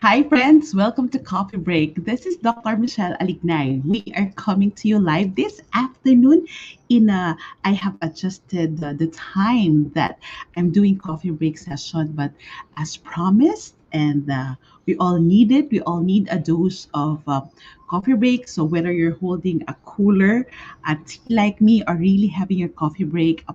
Hi, friends. Welcome to Coffee Break. This is Dr. Michelle Alignay. We are coming to you live this afternoon. I have adjusted the time that I'm doing coffee break session, but as promised, and we all need it. We all need a dose of coffee break. So whether you're holding a cooler, a tea like me, or really having your coffee break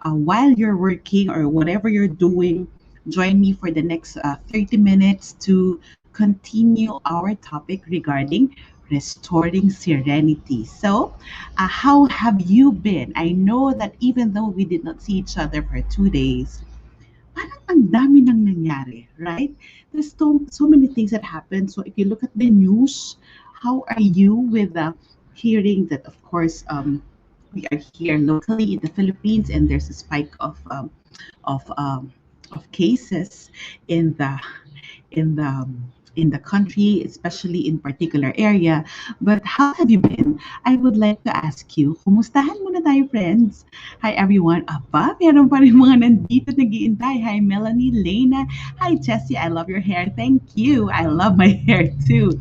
while you're working or whatever you're doing, join me for the next 30 minutes to continue our topic regarding restoring serenity. So, how have you been? I know that even though we did not see each other for 2 days, parang ang dami nang nangyari, right? There's so many things that happen. So, if you look at the news, how are you with hearing that, of course, we are here locally in the Philippines, and there's a spike of um, of cases in the in the in the country, especially in particular area. But how have you been? I would like to ask you, kumustahan muna tayo, friends? Hi, everyone. Aba, meron pa rin mga nandito nag-iintay. Hi, Melanie, Lena. Hi, Jessie. I love your hair. Thank you. I love my hair too.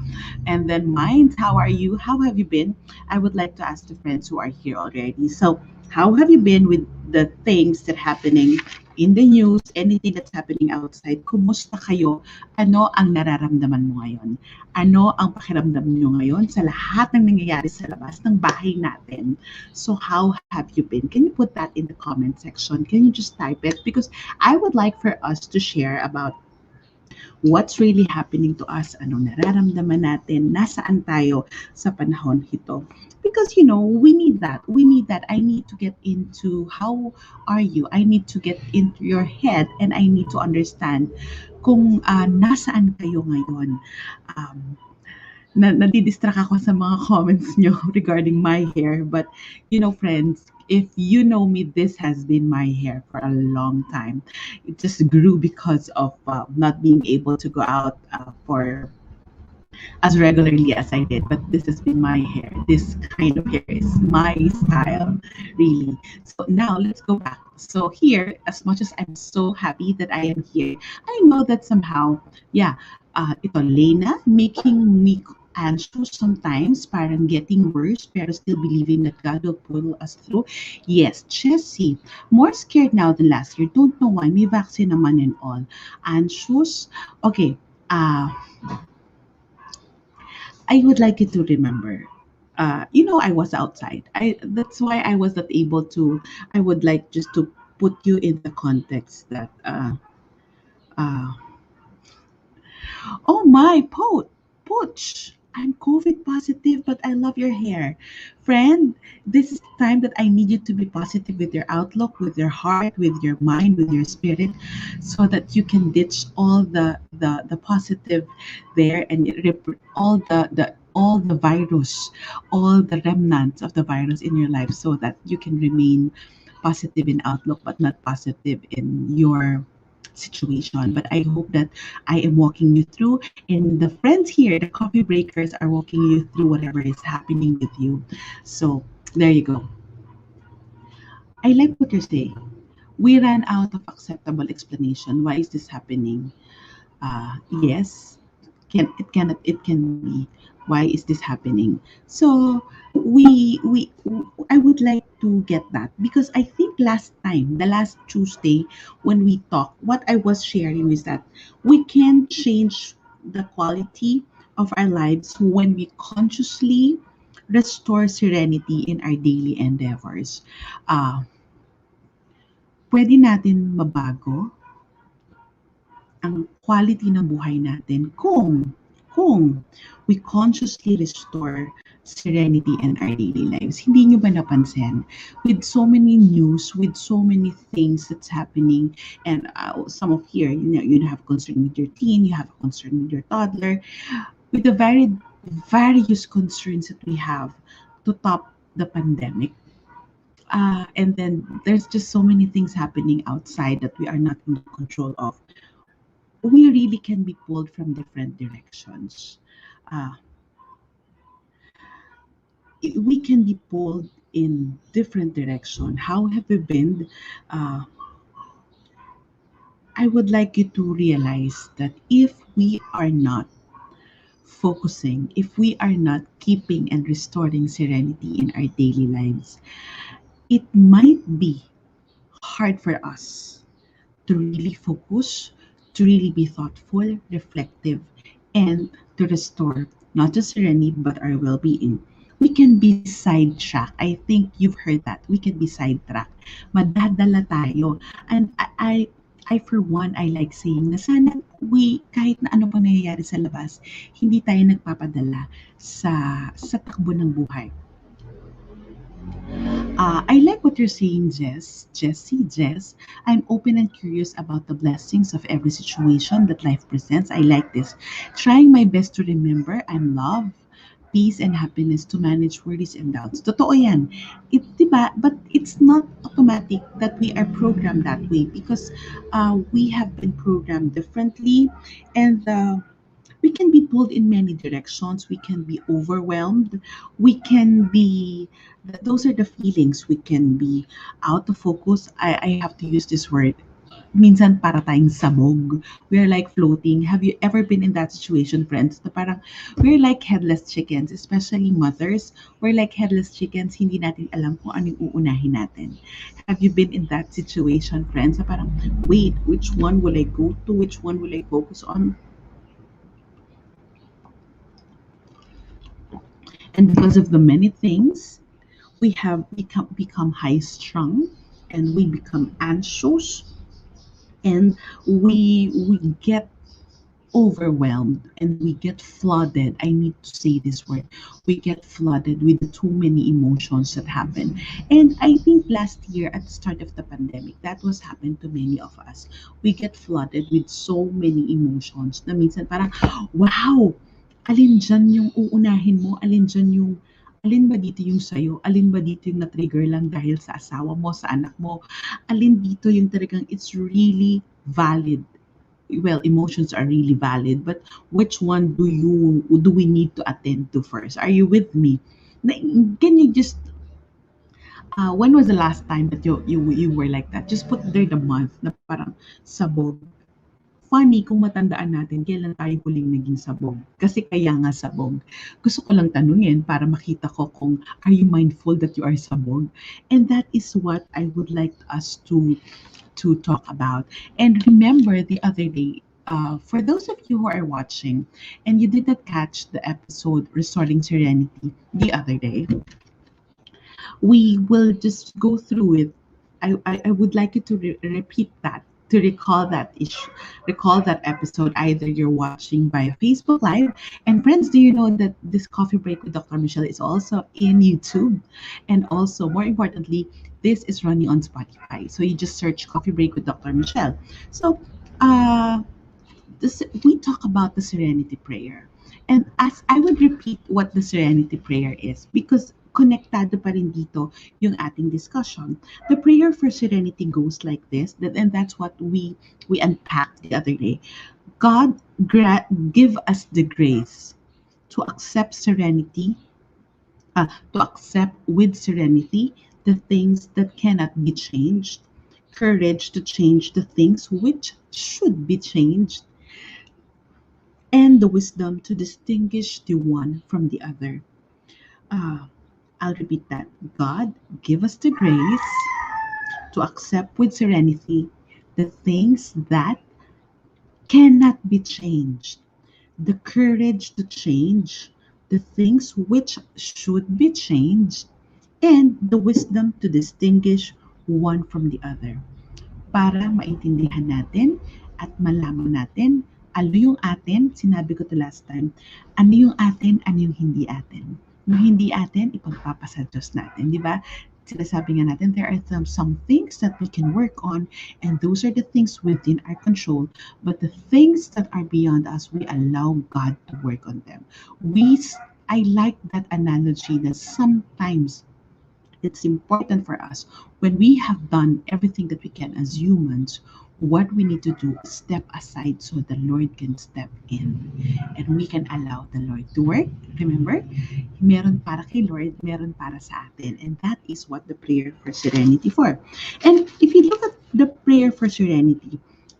And then mine, how are you? How have you been? I would like to ask the friends who are here already. So, how have you been with the things that happening in the news, anything that's happening outside? Kumusta kayo? Ano ang nararamdaman mo ngayon? Ano ang pakiramdam nyo ngayon sa lahat ng nangyayari sa labas ng bahay natin? So how have you been? Can you put that in the comment section? Can you just type it? Because I would like for us to share about what's really happening to us, anong nararamdaman natin, nasaan tayo sa panahon ito. Because, we need that. We need that. I need to get into how are you? I need to get into your head and I need to understand kung nasaan kayo ngayon. Um, nadidistract ako sa mga comments nyo regarding my hair. But, friends, if you know me, this has been my hair for a long time. It just grew because of not being able to go out for as regularly as I did. But this has been my hair. This kind of hair is my style, really. So now let's go back. So here, as much as I'm so happy that I am here, I know that somehow, yeah, ito, Lena, making me anxious sometimes, parang getting worse, pero still believing that God will pull us through. Yes, Jessie, more scared now than last year. Don't know why. May vaccine naman and all. Anxious? Okay. I would like you to remember. I was outside. That's why I was not able to. I would like just to put you in the context that. Uh, oh my, Pooch. I'm COVID positive, but I love your hair, friend. This is the time that I need you to be positive with your outlook, with your heart, with your mind, with your spirit, so that you can ditch all the positive there and all the virus, all the remnants of the virus in your life, so that you can remain positive in outlook, but not positive in your situation. But I hope that I am walking you through, and the friends here, the coffee breakers, are walking you through whatever is happening with you. So there you go. I like what you're saying. We ran out of acceptable explanation. Why is this happening? Yes, it can be. Why is this happening? So we I would like to get that, because I think last time, the last Tuesday when we talked, what I was sharing is that we can change the quality of our lives when we consciously restore serenity in our daily endeavors. Uh, Pwede natin mabago ang quality ng buhay natin kung we consciously restore serenity in our daily lives. Hindi nyo ba napansin? With so many news, with so many things that's happening, and some of here, you have concern with your teen, you have concern with your toddler, with the various concerns that we have to top the pandemic. And then there's just so many things happening outside that we are not in control of. We really can be pulled from different directions. Uh, we can be pulled in different direction. How have we been? Uh, I would like you to realize that if we are not focusing, if we are not keeping and restoring serenity in our daily lives, it might be hard for us to really focus, to really be thoughtful, reflective, and to restore not just serenity but our well being. We can be sidetracked. I think you've heard that. We can be sidetracked. Madadala tayo. And for one, I like saying na sana kahit na ano pang nangyayari sa labas, hindi tayo nagpapadala sa takbo ng buhay. I like what you're saying, Jess. Jess. I'm open and curious about the blessings of every situation that life presents. I like this. Trying my best to remember I'm love, peace, and happiness to manage worries and doubts. Totoo yan. Diba? But it's not automatic that we are programmed that way because we have been programmed differently and we can be pulled in many directions. We can be overwhelmed. We can be, those are the feelings. We can be out of focus. I have to use this word. Minsan para tayong sabog. We're like floating. Have you ever been in that situation, friends? Na parang we're like headless chickens, especially mothers. We're like headless chickens. Hindi natin alam kung anong uunahin natin. Have you been in that situation, friends? Na parang, wait, which one will I go to? Which one will I focus on? And because of the many things, we have become high strung and we become anxious and we get overwhelmed and we get flooded. I need to say this word. We get flooded with the too many emotions that happen. And I think last year at the start of the pandemic, that was happened to many of us. We get flooded with so many emotions na minsan parang, wow, alin dyan yung uunahin mo? Alin ba dito yung sa'yo? Alin ba dito yung na-trigger lang dahil sa asawa mo, sa anak mo? Alin dito yung talagang it's really valid. Well, emotions are really valid, but which one do we need to attend to first? Are you with me? Can you just when was the last time that you were like that? Just put there the month na parang sabog. Funny kung matandaan natin kailan tayo huling naging sabog. Kasi kaya nga sabog. Gusto ko lang tanungin para makita ko kung are you mindful that you are sabog? And that is what I would like us to talk about. And remember the other day, for those of you who are watching and you did not catch the episode Restoring Serenity the other day, we will just go through it. I would like you to repeat that, to recall that issue, recall that episode. Either you're watching by Facebook Live, and friends, do you know that this coffee break with Dr. Michelle is also in YouTube, and also more importantly, this is running on Spotify. So you just search Coffee Break with Dr. Michelle. So uh, we talk about the Serenity Prayer. And as I would repeat what the Serenity Prayer is, because konektado pa rin dito yung ating discussion. The prayer for serenity goes like this, and that's what we unpacked the other day. God give us the grace to accept serenity, to accept with serenity the things that cannot be changed, courage to change the things which should be changed, and the wisdom to distinguish the one from the other. Uh, I'll repeat that. God, give us the grace to accept with serenity the things that cannot be changed, the courage to change the things which should be changed, and the wisdom to distinguish one from the other. Para maintindihan natin at malaman natin ano yung atin, sinabi ko to last time, ano yung atin, ano yung hindi atin. Yung hindi atin, ipagpapasa Diyos natin, di ba? Sinasabi nga natin, there are some things that we can work on and those are the things within our control. But the things that are beyond us, we allow God to work on them. I like that analogy that sometimes it's important for us when we have done everything that we can as humans. What we need to do is step aside so the Lord can step in and we can allow the Lord to work. Remember, meron para kay Lord, meron para sa atin. And that is what the prayer for serenity for. And if you look at the prayer for serenity,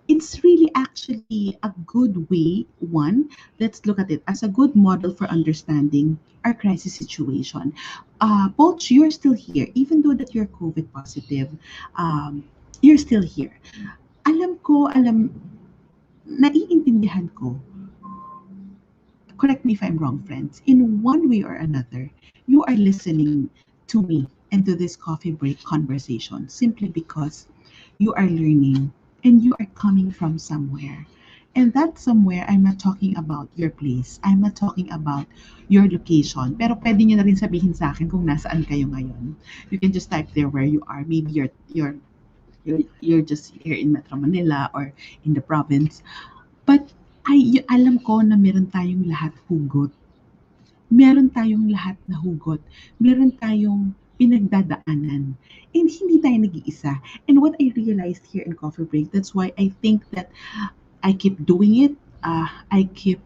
it's really actually a good way. One, let's look at it as a good model for understanding our crisis situation. Both, you're still here, even though that you're COVID positive, um, you're still here. Naiintindihan ko, correct me if I'm wrong, friends, in one way or another, you are listening to me and to this coffee break conversation simply because you are learning and you are coming from somewhere. And that somewhere, I'm not talking about your place. I'm not talking about your location. Pero pwede nyo na rin sabihin sa akin kung nasaan kayo ngayon. You can just type there where you are. Maybe you're just here in Metro Manila or in the province. But alam ko na meron tayong lahat hugot. Meron tayong lahat na hugot. Meron tayong pinagdadaanan. And hindi tayo nag-iisa. And what I realized here in Coffee Break, that's why I think that I keep doing it. I keep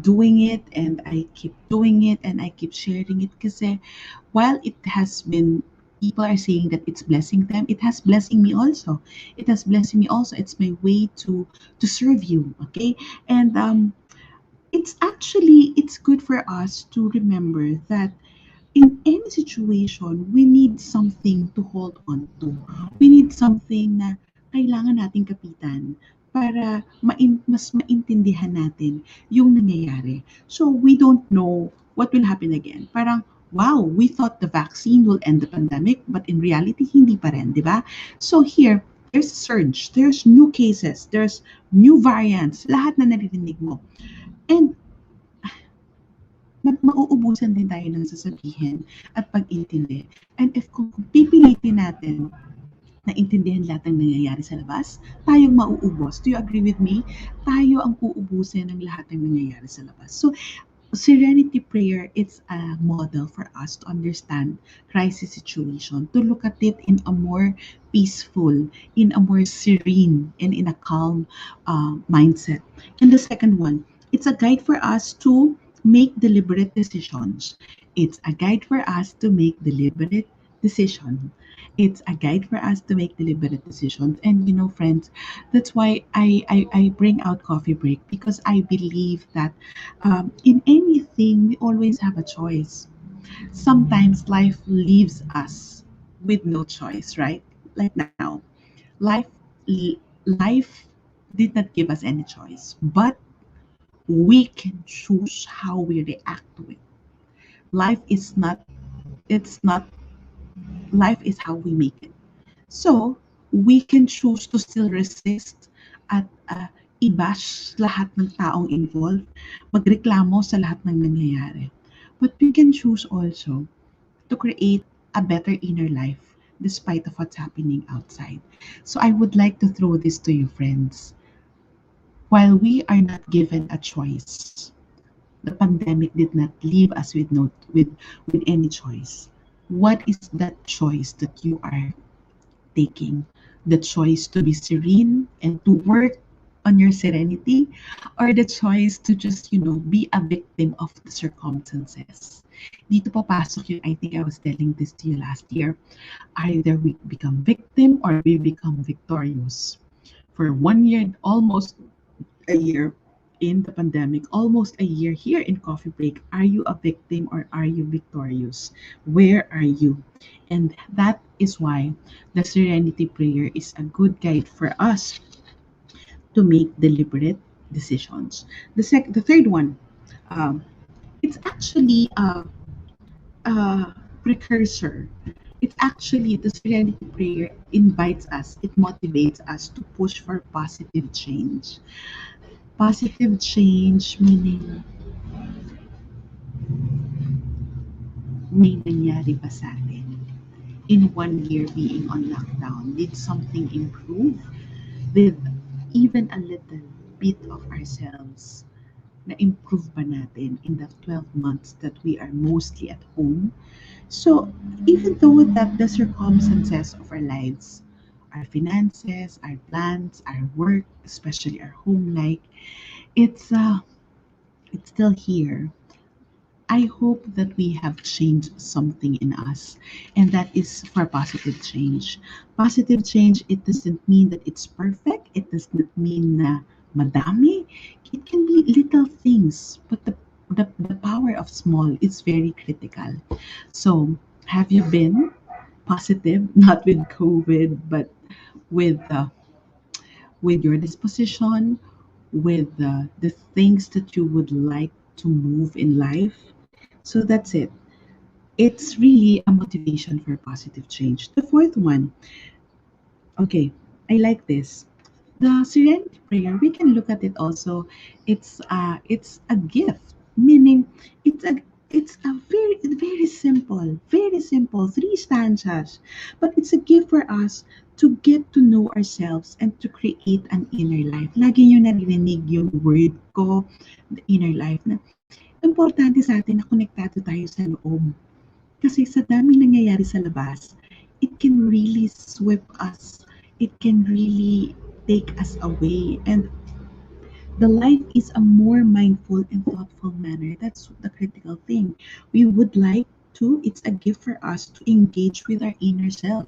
doing it and I keep doing it and I keep sharing it kasi while it has been people are saying that it's blessing them, it has blessing me also. It has blessing me also. It's my way to serve you, okay? And it's good for us to remember that in any situation, we need something to hold on to. We need something na kailangan nating kapitan para mas maintindihan natin yung nangyayari. So we don't know what will happen again. Parang, wow, we thought the vaccine will end the pandemic, but in reality, hindi pa rin, di ba? So here, there's a surge, there's new cases, there's new variants, lahat na naririnig mo. And mauubusan din tayo ng sasabihin at pag-intindi. And if kung pipilitin natin na intindihan lahat ng nangyayari sa labas, tayong mauubos. Do you agree with me? Tayo ang uubusin ng lahat ng nangyayari sa labas. So, Serenity prayer, it's a model for us to understand crisis situation, to look at it in a more peaceful, in a more serene, and in a calm mindset. And the second one, it's a guide for us to make deliberate decisions. It's a guide for us to make deliberate decision. It's a guide for us to make deliberate decisions. And friends, that's why I bring out coffee break because I believe that in anything, we always have a choice. Sometimes life leaves us with no choice, right? Like now, life life did not give us any choice, but we can choose how we react to it. Life is not it's not life is how we make it. So, we can choose to still resist at i-bash lahat ng taong involved, magreklamo sa lahat ng nangyayari. But we can choose also to create a better inner life despite of what's happening outside. So I would like to throw this to you, friends. While we are not given a choice, the pandemic did not leave us with no with any choice. What is that choice that you are taking? The choice to be serene and to work on your serenity, or the choice to just, be a victim of the circumstances? Dito papasok yung, I think I was telling this to you last year, either we become victim or we become victorious. For 1 year, almost a year in the pandemic, almost a year here in Coffee Break, are you a victim or are you victorious? Where are you? And that is why the Serenity Prayer is a good guide for us to make deliberate decisions. The third one, um, it's actually a precursor. It's actually the Serenity Prayer invites us, it motivates us to push for positive change. Positive change meaning may nangyari ba sa atin? In 1 year being on lockdown, did something improve? Did even a little bit of ourselves na improve ba natin in the 12 months that we are mostly at home? So, even though that the circumstances of our lives, our finances, our plans, our work, especially our home life, it's it's still here. I hope that we have changed something in us, and that is for positive change. Positive change, it doesn't mean that it's perfect. It does not mean na madami. It can be little things, but the power of small is very critical. So, have you been positive, not with COVID, but with your disposition, with the things that you would like to move in life? So that's it. It's really a motivation for positive change. The fourth one, okay, I like this. The Serenity prayer, we can look at it also. It's a gift, meaning it's a very simple, three stanzas, but it's a gift for us to get to know ourselves and to create an inner life. Lagi nyo narinig yung word ko, the inner life, na importante sa atin na konektado tayo sa loob. Kasi sa daming nangyayari sa labas, it can really sweep us. It can really take us away. And the life is a more mindful and thoughtful manner. That's the critical thing. We would like to, it's a gift for us to engage with our inner self.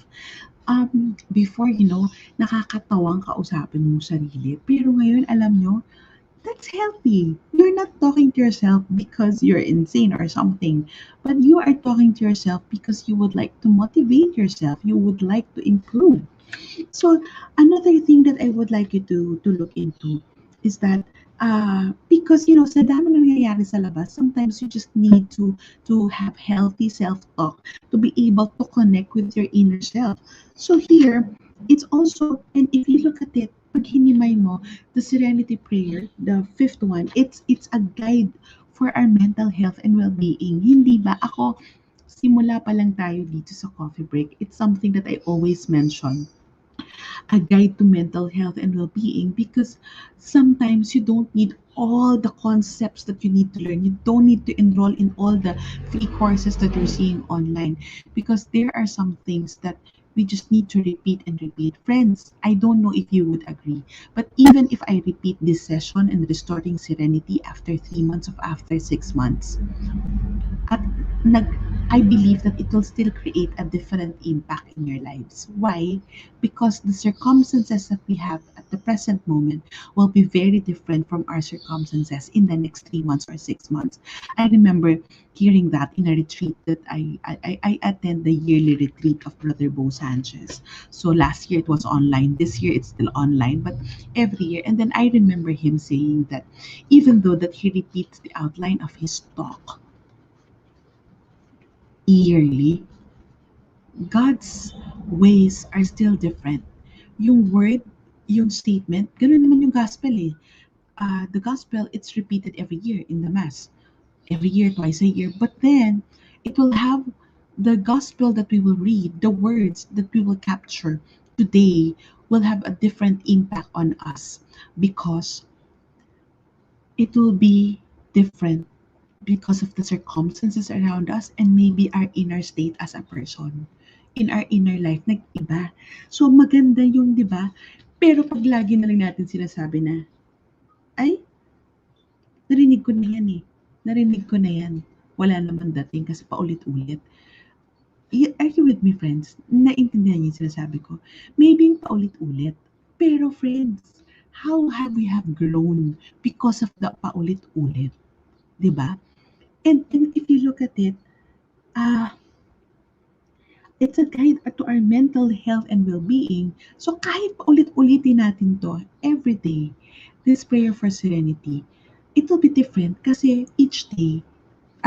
Before, nakakatawang kausapin mo sarili. Pero ngayon, alam nyo, that's healthy. You're not talking to yourself because you're insane or something, but you are talking to yourself because you would like to motivate yourself. You would like to improve. So another thing that I would like you to look into is that because sa dami ng nangyayari sa labas, sometimes you just need to have healthy self-talk to be able to connect with your inner self. So here, it's also, and if you look at it, pag hinimay mo, the Serenity Prayer, the fifth one, it's a guide for our mental health and well-being. Hindi ba? Ako, simula pa lang tayo dito sa coffee break, it's something that I always mention, a guide to mental health and well-being, because sometimes you don't need all the concepts that you need to learn. You don't need to enroll in all the free courses that you're seeing online, because there are some things that we just need to repeat and repeat. Friends, I don't know if you would agree, but even if I repeat this session and restoring serenity after 3 months, of after 6 months, at nag I believe that it will still create a different impact in your lives. Why? Because the circumstances that we have at the present moment will be very different from our circumstances in the next 3 months or 6 months. I remember hearing that in a retreat that I attend, the yearly retreat of Brother Bo Sanchez. So last year it was online. This year it's still online, but every year. And then I remember him saying that even though that he repeats the outline of his talk yearly, God's ways are still different. Yung word, yung statement, ganun naman yung gospel eh. The gospel, it's repeated every year in the mass. Every year, twice a year. But then, it will have the gospel that we will read, the words that we will capture today will have a different impact on us, because it will be different because of the circumstances around us and maybe our inner state as a person. In our inner life, nag-iba. So, maganda yung, di ba? Pero pag lagi na lang natin sinasabi na, ay, narinig ko na yan eh. Narinig ko na yan. Wala naman dating kasi paulit-ulit. Are you with me, friends? Naintindihan niyo yung sinasabi ko? Maybe yung paulit-ulit. Pero friends, how have we have grown because of the paulit-ulit? Di ba? And if you look at it, uh, it's a guide to our mental health and well-being. So kahit paulit-ulitin natin to every day, this prayer for serenity, it will be different kasi each day,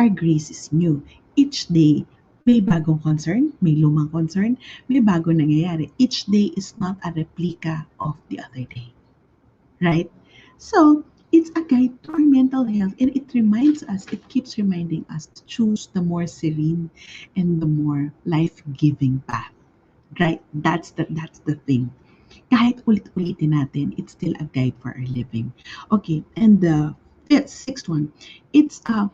our grace is new. Each day, may bagong concern, may lumang concern, may bagong nangyayari. Each day is not a replica of the other day. Right? So, it's a guide to our mental health, and it reminds us, it keeps reminding us to choose the more serene and the more life-giving path. Right? That's the thing. Kahit ulit-ulitin natin, it's still a guide for our living. Okay, and the sixth one, it's I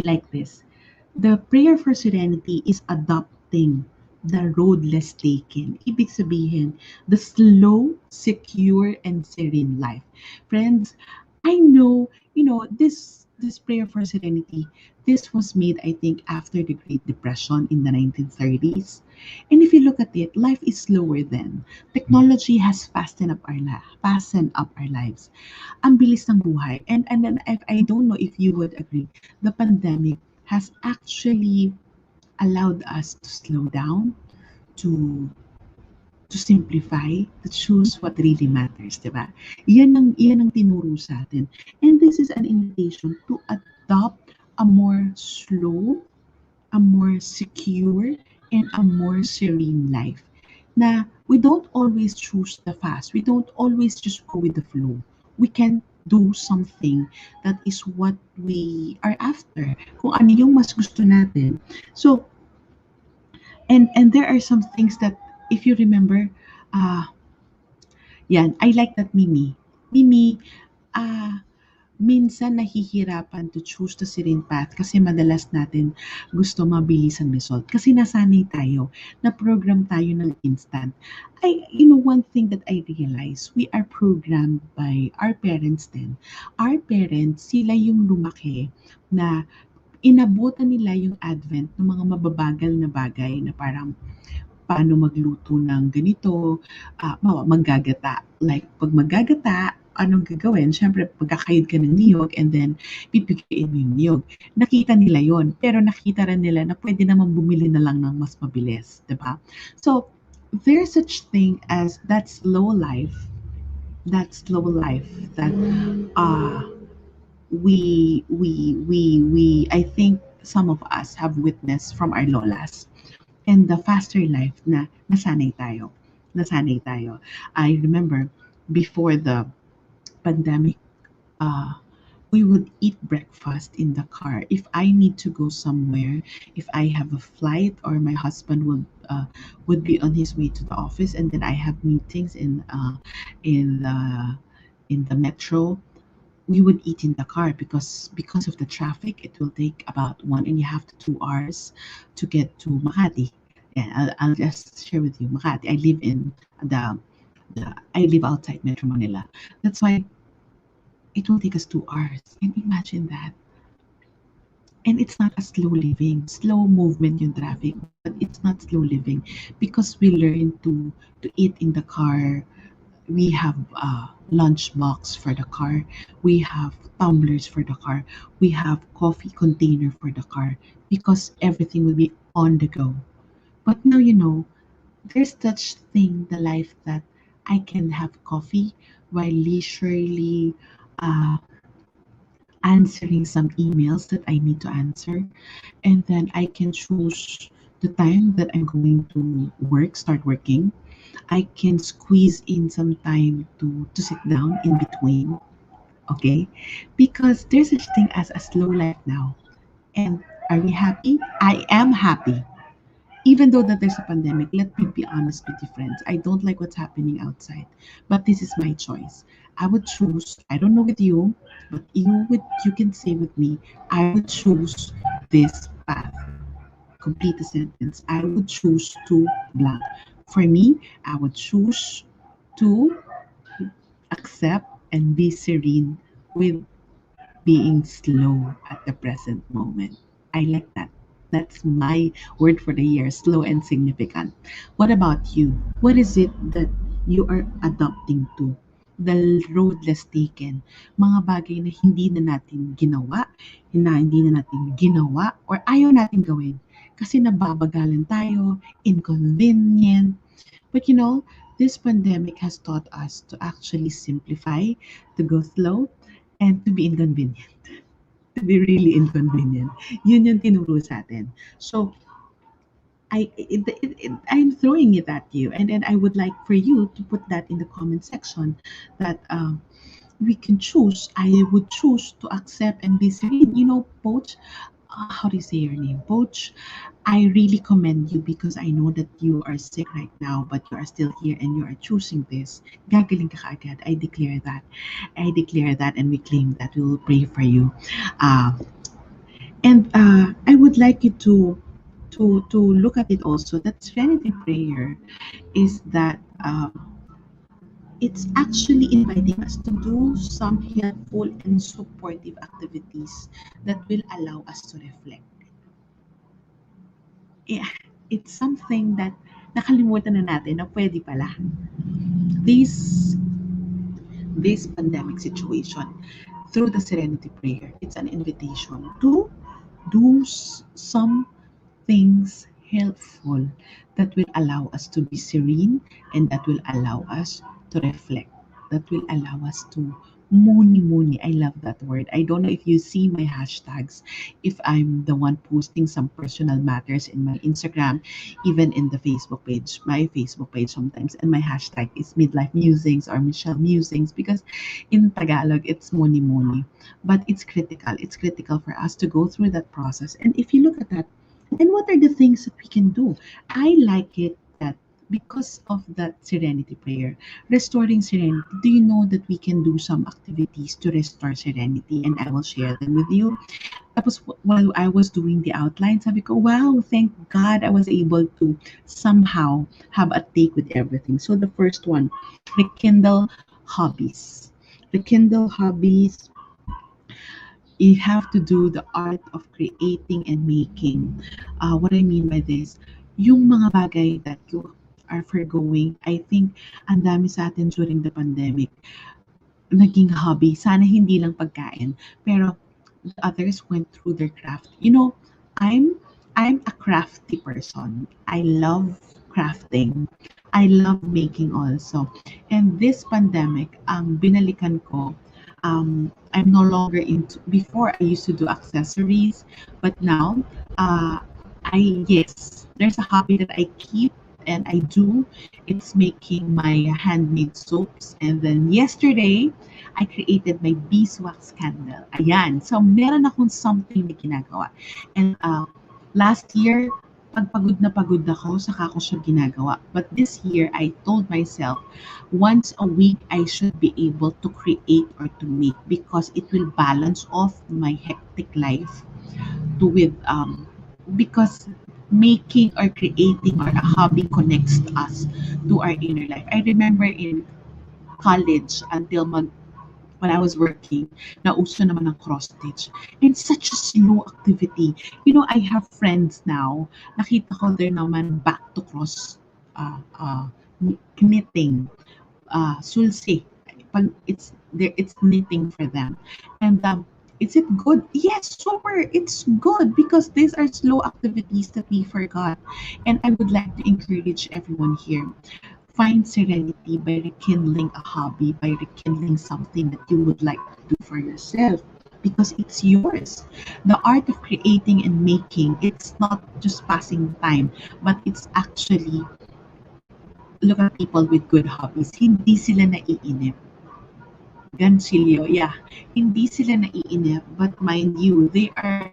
like this. The prayer for serenity is adopting the road less taken. Ibig sabihin, the slow, secure, and serene life. Friends, I know, this this prayer for serenity, this was made, I think, after the Great Depression in the 1930s. And if you look at it, life is slower then. Technology has fastened up our lives. Ang bilis ng buhay. And then if, I don't know if you would agree, the pandemic has actually allowed us to slow down, to simplify, to choose what really matters, di ba? Yan ang tinuro sa atin. And this is an invitation to adopt a more slow, a more secure, and a more serene life. Na we don't always choose the fast. We don't always just go with the flow. We can do something that is what we are after. Kung ano yung mas gusto natin. So, and there are some things that, if you remember, uh, yan, I like that Mimi. Mimi, ah, minsan nahihirapan to choose the serene path kasi madalas natin gusto mabilis ang result. Kasi nasanay tayo, na-program tayo ng instant. One thing that I realize, we are programmed by our parents then. Our parents, sila yung lumaki na inabutan nila yung advent ng mga mababagal na bagay na parang paano magluto ng ganito, maggagata. Like, pag maggagata, anong gagawin? Siyempre, magkakayod ka ng niyog and then pipikiin mo yung niyog. Nakita nila yon, pero nakita rin nila na pwede naman bumili na lang ng mas mabilis, di ba? So, there's such thing as that uh, we I think some of us have witnessed from our lolas, and the faster life na nasanay tayo. I remember before the pandemic, uh, we would eat breakfast in the car. If I need to go somewhere, if I have a flight, or my husband would be on his way to the office, and then I have meetings in the in the metro, we would eat in the car because of the traffic. It will take about 1.5 to 2 hours to get to Makati. Yeah, I'll just share with you Makati. The, I live outside Metro Manila. That's why it will take us 2 hours. And imagine that. And it's not a slow living, slow movement yung traffic, but it's not slow living because we learn to eat in the car. We have a lunch box for the car. We have tumblers for the car. We have coffee container for the car because everything will be on the go. But now there's such thing the life that I can have coffee while leisurely uh, answering some emails that I need to answer, and then I can choose the time that I'm going to start working. I can squeeze in some time to sit down in between, okay? Because there's such thing as a slow life now. And are we happy? I am happy. Even though that there's a pandemic, let me be honest with you, friends. I don't like what's happening outside, but this is my choice. I would choose. I don't know with you, but you can say with me. I would choose this path. Complete the sentence. I would choose to blank. For me, I would choose to accept and be serene with being slow at the present moment. I like that. That's my word for the year, slow and significant. What about you? What is it that you are adopting to? The road less taken. Mga bagay na hindi na natin ginawa, hindi na natin ginawa, or ayaw natin gawin. Kasi nababagalan tayo, inconvenient. But this pandemic has taught us to actually simplify, to go slow, and to be inconvenient. To be really inconvenient. Yun yung tinuro sa atin. So, I'm throwing it at you, and I would like for you to put that in the comment section that we can choose. I would choose to accept and be serene. Poach, how do you say your name? Poach, I really commend you because I know that you are sick right now, but you are still here and you are choosing this. Gagaling ka kaagad. I declare that. I declare that, and we claim that. We will pray for you. Uh, and I would like you to look at it also. That serenity prayer is that it's actually inviting us to do some helpful and supportive activities that will allow us to reflect. Yeah, it's something that nakalimutan na natin na pwede pala. This this pandemic situation, through the Serenity Prayer, it's an invitation to do some things helpful that will allow us to be serene, and that will allow us to reflect, that will allow us to muni muni. I love that word. I don't know if you see my hashtags, if I'm the one posting some personal matters in my Instagram, even in the Facebook page, my Facebook page sometimes, and my hashtag is midlife musings or Michelle musings, because in Tagalog it's muni muni, but it's critical for us to go through that process. And if you look at that, and what are the things that we can do? I like it that because of that serenity prayer, restoring serenity, do you know that we can do some activities to restore serenity? And I will share them with you. Tapos while I was doing the outline, sabi ko, wow, thank God I was able to somehow have a take with everything. So the first one, rekindle hobbies. Rekindle hobbies, you have to do the art of creating and making. What I mean by this, yung mga bagay that you are forgoing, I think ang dami sa atin during the pandemic, naging hobby. Sana hindi lang pagkain, pero the others went through their craft. You know, I'm I'm a crafty person. I love crafting. I love making also. And this pandemic, ang binalikan ko, I'm no longer into, before I used to do accessories, but now, yes, there's a hobby that I keep and I do. It's making my handmade soaps. And then yesterday, I created my beeswax candle. Ayan. So, meron akong something na ginagawa. And last year, pagod na ako, saka ko siya ginagawa. But this year, I told myself, once a week, I should be able to create or to make, because it will balance off my hectic life to with because making or creating or a hobby connects us to our inner life. I remember in college, until when I was working, nauso naman ang cross stitch. And such a slow activity. You know, I have friends now, nakita ko there naman back to cross knitting, sulsi. Pag it's knitting for them. And is it good? Yes, super. It's good because these are slow activities that we forgot. And I would like to encourage everyone here. Find serenity by rekindling a hobby, by rekindling something that you would like to do for yourself, because it's yours. The art of creating and making, it's not just passing time, but it's actually, look at people with good hobbies. Hindi sila naiinip. Ganchillo, yeah. Hindi sila naiinip, but mind you, they are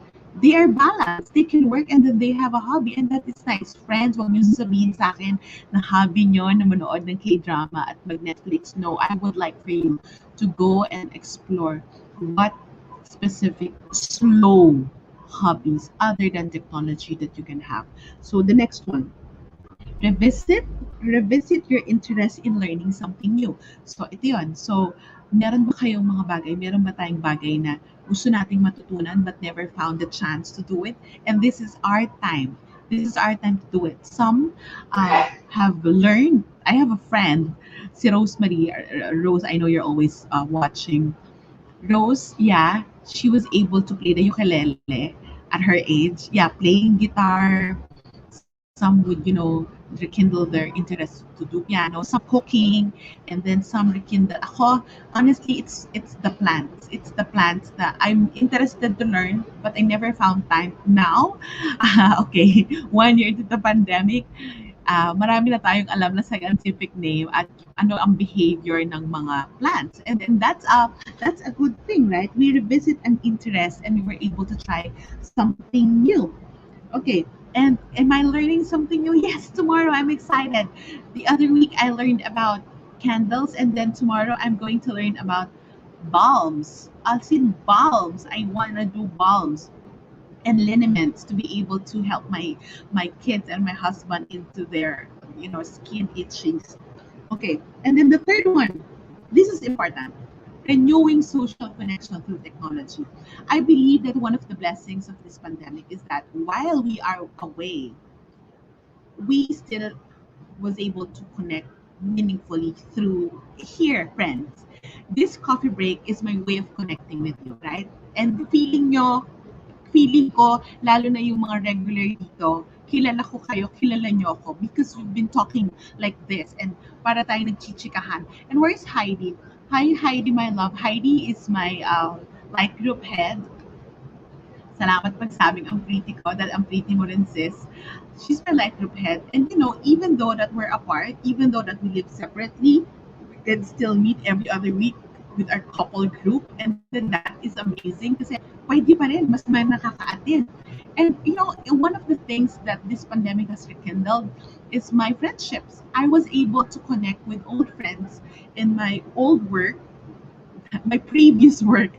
balanced. They can work and then they have a hobby, and that is nice. Friends, wag niyo sasabihin sa akin na hobby niyo na manood ng K-drama at mag-Netflix. No, I would like for you to go and explore what specific slow hobbies other than technology that you can have. So the next one, revisit revisit your interest in learning something new. So ito yun. So meron ba kayong mga bagay, meron ba tayong bagay na gusto nating matutunan but never found the chance to do it? And this is our time. This is our time to do it. Some have learned. I have a friend, si Rosemary. Rose, I know you're always watching. Rose, yeah, she was able to play the ukulele at her age. Yeah, playing guitar. Some would, rekindle their interest to do piano. Some cooking, and then some rekindle. Ako, honestly, it's the plants. It's the plants that I'm interested to learn, but I never found time. Now, okay, 1 year into the pandemic, marami na tayong alam na scientific name at ano ang behavior ng mga plants. And that's a good thing, right? We revisit an interest and we were able to try something new. Okay. And am I learning something new? Yes, tomorrow I'm excited. The other week I learned about candles, and then tomorrow I'm going to learn about balms. I'll see balms. I want to do balms and liniments to be able to help my kids and my husband into their skin itchings. Okay, and then the third one, this is important, renewing social connection through technology. I believe that one of the blessings of this pandemic is that while we are away, we still was able to connect meaningfully through here, friends. This coffee break is my way of connecting with you, right? And feeling ko, lalo na yung mga regular dito, kilala ko kayo, kilala nyo ako because we've been talking like this and para tayo nagchichikahan. And where's Heidi? Hi, Heidi, my love. Heidi is my light group head. Salamat pagsabing ang pretty ko dahil ang pretty mo rin, sis. She's my light group head. And even though that we're apart, even though that we live separately, we can still meet every other week with our couple group. And then that is amazing kasi pwede pa rin, mas may nakaka-attend. And one of the things that this pandemic has rekindled is my friendships. I was able to connect with old friends in my old work, my previous work,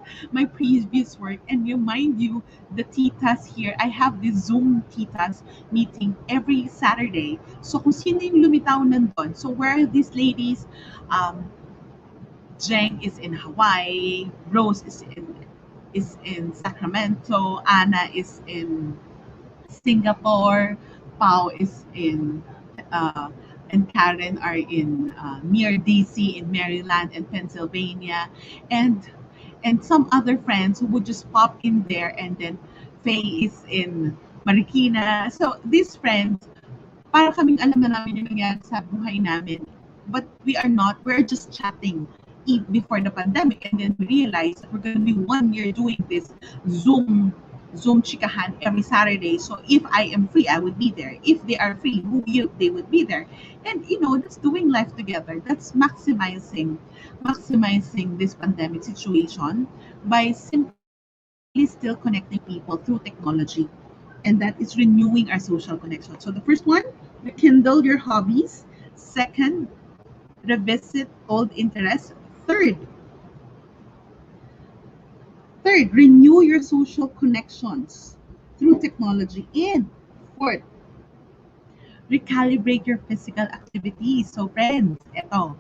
and mind you, the titas here, I have this Zoom titas meeting every Saturday. So kung sino yung lumitaw nandun, so where are these ladies? Um, Jeng is in Hawaii, Rose is in Sacramento, Anna is in Singapore, Pau is in uh, and Karen are in near DC in Maryland and Pennsylvania, and some other friends who would just pop in there, and then Faye is in Marikina. So these friends, para kaming alam na namin yung nangyari sa buhay namin. But we are not. We're just chatting before the pandemic. And then we realized that we're going to be 1 year doing this Zoom chikahan every Saturday. So if I am free, I would be there. If they are free, they would be there. And that's doing life together. That's maximizing this pandemic situation by simply still connecting people through technology, and that is renewing our social connection. So the first one, rekindle your hobbies. Second, revisit old interests. Third, renew your social connections through technology. And fourth, recalibrate your physical activities. So friends, eto,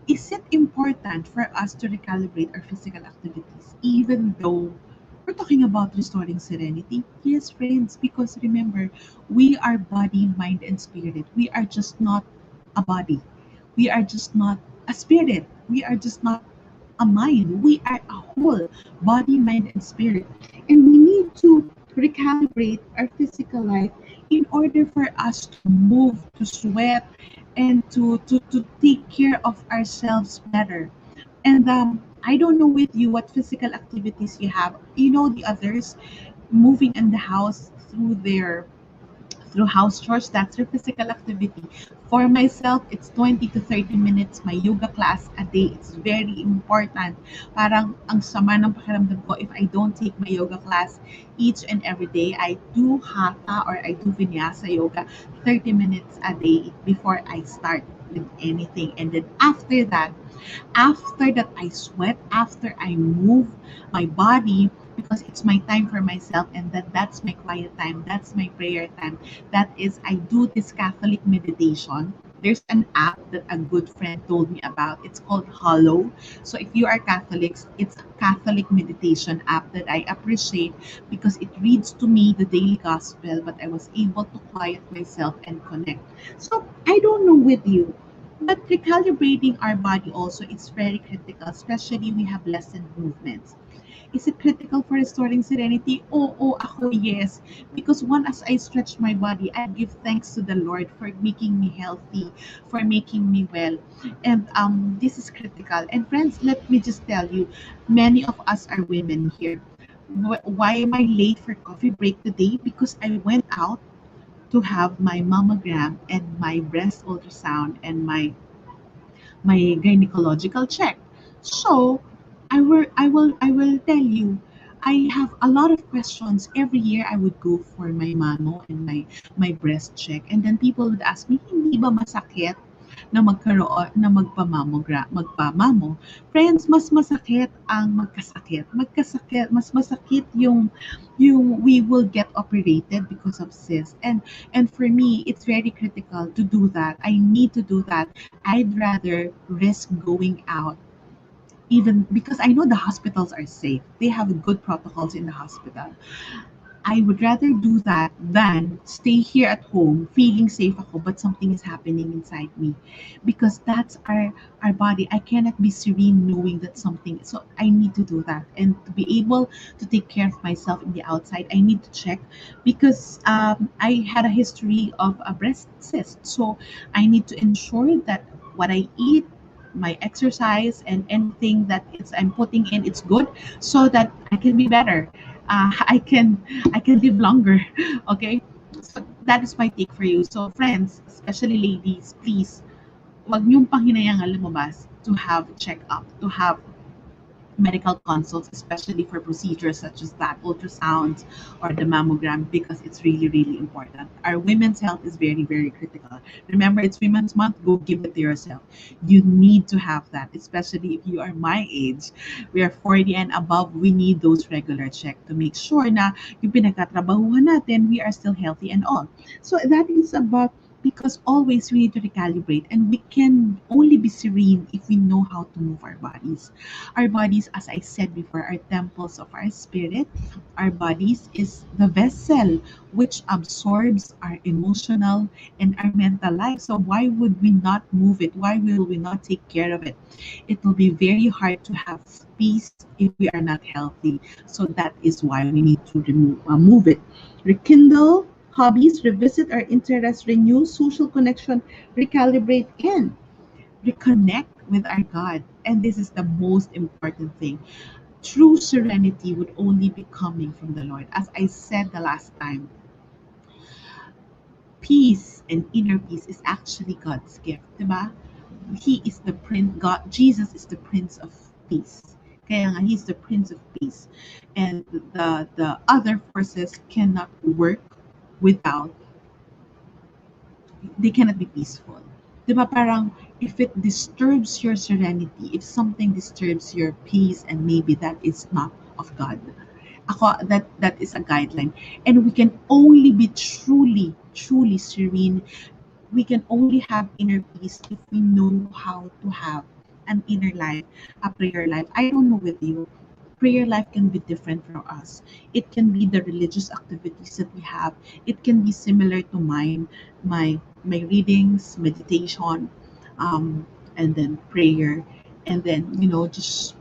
is it important for us to recalibrate our physical activities even though we're talking about restoring serenity? Yes, friends, because remember, we are body, mind, and spirit. We are just not a body. We are just not a spirit. We are just not a mind. We are a whole body, mind, and spirit. And we need to recalibrate our physical life in order for us to move, to sweat, and to take care of ourselves better. And I don't know with you what physical activities you have. The others moving in the house through house chores, that's your physical activity. For myself, it's 20 to 30 minutes my yoga class a day. It's very important. Parang ang sama ng pakiramdam ko if I don't take my yoga class each and every day. I do hatha or I do vinyasa yoga 30 minutes a day before I start with anything. And then after that I sweat, after I move my body, because it's my time for myself, and that's my quiet time, that's my prayer time. That is, I do this Catholic meditation. There's an app that a good friend told me about. It's called Hollow. So if you are Catholics, it's a Catholic meditation app that I appreciate because it reads to me the daily gospel, but I was able to quiet myself and connect. So I don't know with you, but recalibrating our body also is very critical, especially we have lessened movements. Is it critical for restoring serenity? Oo, ako, yes. Because as I stretch my body, I give thanks to the Lord for making me healthy, for making me well. And this is critical. And friends, let me just tell you, many of us are women here. Why am I late for coffee break today? Because I went out to have my mammogram and my breast ultrasound and my gynecological check. So I will tell you, I have a lot of questions. Every year I would go for my mano and my breast check, and then people would ask me, hindi ba masakit? na magpamamo. Friends, mas masakit ang magkasakit. Mas masakit yung we will get operated because of cyst. And for me, it's very critical to do that. I need to do that. I'd rather risk going out, even because I know the hospitals are safe. They have good protocols in the hospital. I would rather do that than stay here at home feeling safe ako, but something is happening inside me, because that's our body. I cannot be serene knowing that something, so I need to do that. And to be able to take care of myself in the outside, I need to check, because I had a history of a breast cyst, so I need to ensure that what I eat, my exercise, and anything that I'm putting in, it's good, so that I can be better. I can live longer. Okay, so that is my take for you. So friends, especially ladies, please, wag niyong panghinayangan lumabas to have check up, to have medical consults, especially for procedures such as that, ultrasounds or the mammogram, because it's really, really important. Our women's health is very, very critical. Remember, it's Women's Month, go give it to yourself. You need to have that, especially if you are my age. We are 40 and above, we need those regular check to make sure na yung pinagkatrabahuhan natin, we are still healthy and all. So that is about, because always we need to recalibrate, and we can only be serene if we know how to move our bodies. Our bodies, as I said before, are temples of our spirit. Our bodies is the vessel which absorbs our emotional and our mental life. So why would we not move it? Why will we not take care of it? It will be very hard to have peace if we are not healthy. So that is why we need to move it. Rekindle hobbies, revisit our interests, renew social connection, recalibrate, and reconnect with our God. And this is the most important thing. True serenity would only be coming from the Lord. As I said the last time, peace and inner peace is actually God's gift, diba? He is the prince, God, Jesus is the Prince of Peace. Kaya nga, He's the Prince of Peace. And the other forces cannot work without, they cannot be peaceful. Di ba parang if it disturbs your serenity, if something disturbs your peace, and maybe that is not of God. That is a guideline. And we can only be truly, truly serene, we can only have inner peace if we know how to have an inner life, a prayer life. I don't know with you. Prayer life can be different for us. It can be the religious activities that we have. It can be similar to mine, my readings, meditation, um, and then prayer, and then just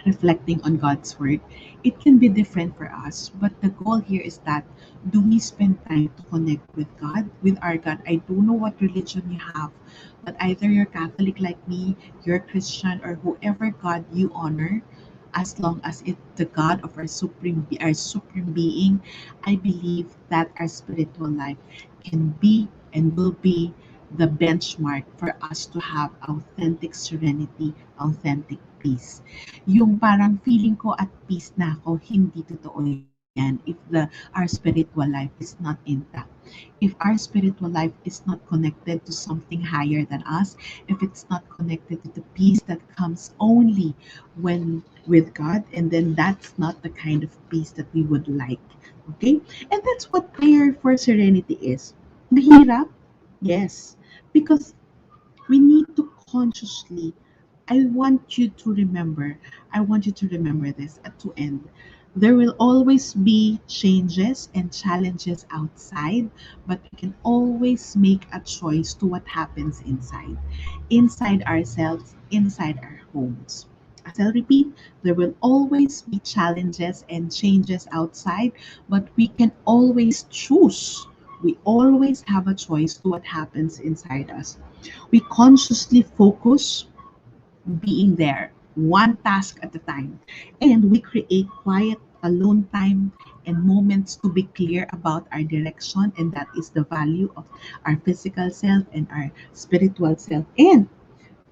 reflecting on God's word. It can be different for us, but the goal here is that, do we spend time to connect with God, with our God? I don't know what religion you have, but either you're Catholic like me, you're Christian, or whoever God you honor, as long as it the God of our supreme being, I believe that our spiritual life can be and will be the benchmark for us to have authentic serenity, authentic peace. Yung parang feeling ko at peace na ako, hindi totoo yan if our spiritual life is not intact. If our spiritual life is not connected to something higher than us, if it's not connected to the peace that comes only when with God, and then that's not the kind of peace that we would like. Okay? And that's what prayer for serenity is. Mahirap? Yes. Because we need to consciously, I want you to remember this at to end. There will always be changes and challenges outside, but we can always make a choice to what happens inside ourselves, inside our homes. As I'll repeat, there will always be challenges and changes outside, but we can always choose. We always have a choice to what happens inside us. We consciously focus being there, one task at a time. And we create quiet, alone time and moments to be clear about our direction. And that is the value of our physical self and our spiritual self. And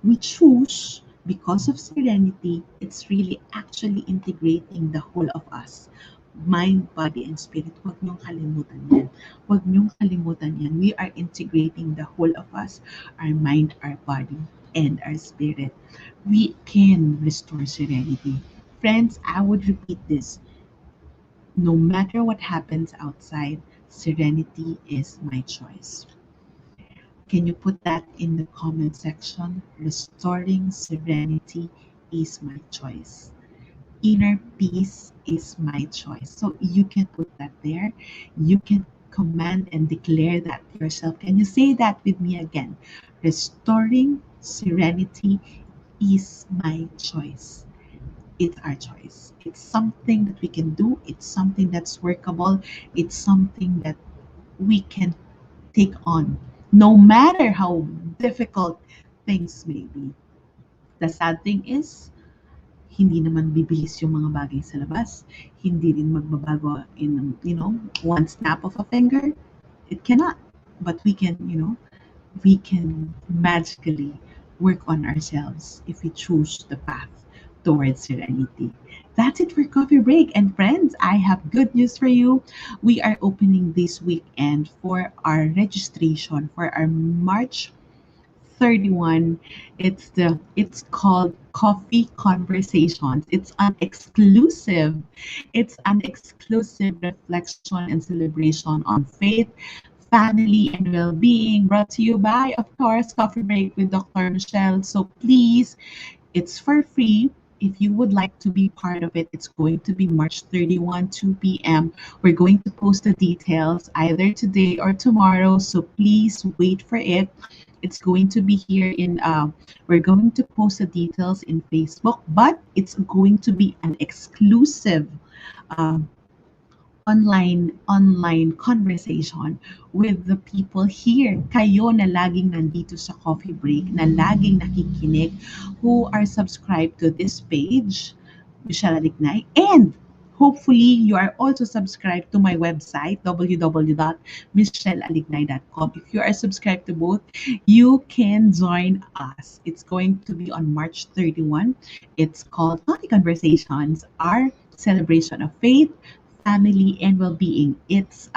we choose, because of serenity, it's really actually integrating the whole of us. mind, body, and spirit. Huwag niyong kalimutan yan. Huwag niyong kalimutan yan. We are integrating the whole of us, our mind, our body, and our spirit. We can restore serenity. Friends, I would repeat this. No matter what happens outside, serenity is my choice. Can you put that in the comment section? Restoring serenity is my choice. Inner peace is my choice. So you can put that there. You can command and declare that to yourself. Can you say that with me again? Restoring serenity is my choice. It's our choice. It's something that we can do. It's something that's workable. It's something that we can take on, no matter how difficult things may be. The sad thing is, hindi naman bibilis yung mga bagay sa labas. Hindi rin magbabago in, one snap of a finger. It cannot. But we can magically work on ourselves if we choose the path towards serenity. That's it for Coffee Break. And friends, I have good news for you. We are opening this weekend for our registration for our March 31. It's called Coffee Conversations. It's an exclusive reflection and celebration on faith, family, and well-being, brought to you by, of course, Coffee Break with Dr. Michelle. So please, it's for free. If you would like to be part of it, it's going to be March 31, 2 p.m. We're going to post the details either today or tomorrow, so please wait for it. It's going to be here we're going to post the details in Facebook, but it's going to be an exclusive um, online conversation with the people here. Kayo na laging nandito sa Coffee Break, na laging nakikinig, who are subscribed to this page, Michelle Alignay, and hopefully you are also subscribed to my website, www.michellealignay.com. If you are subscribed to both, you can join us. It's going to be on March 31. It's called Coffee Conversations, our celebration of faith, family, and well-being. It's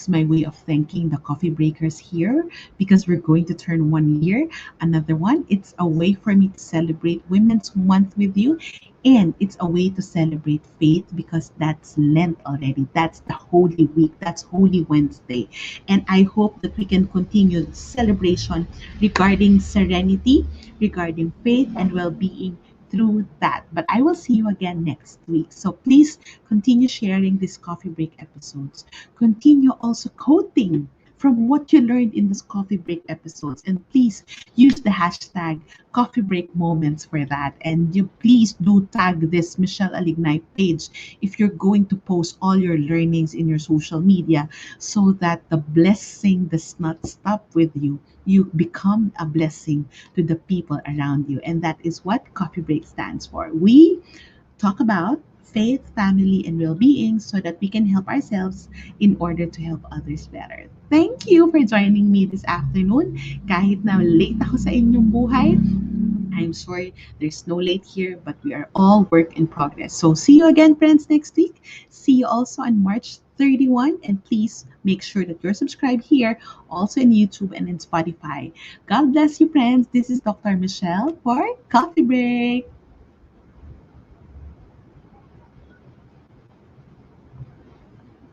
my way of thanking the coffee breakers here because we're going to turn 1 year. Another one, it's a way for me to celebrate Women's Month with you. And it's a way to celebrate faith because that's Lent already. That's the Holy Week. That's Holy Wednesday. And I hope that we can continue the celebration regarding serenity, regarding faith and well-being through that. But I will see you again next week. So please continue sharing these coffee break episodes. Continue also quoting from what you learned in this coffee break episodes. And please use the hashtag coffee break moments for that. And you please do tag this Michelle Alignay page if you're going to post all your learnings in your social media so that the blessing does not stop with you. You become a blessing to the people around you. And that is what Coffee Break stands for. We talk about faith, family, and well-being so that we can help ourselves in order to help others better. Thank you for joining me this afternoon. Kahit na late ako sa inyong buhay, I'm sure there's no late here, but we are all work in progress. So see you again, friends, next week. See you also on March 31. And please make sure that you're subscribed here, also in YouTube and in Spotify. God bless you, friends. This is Dr. Michelle for Coffee Break.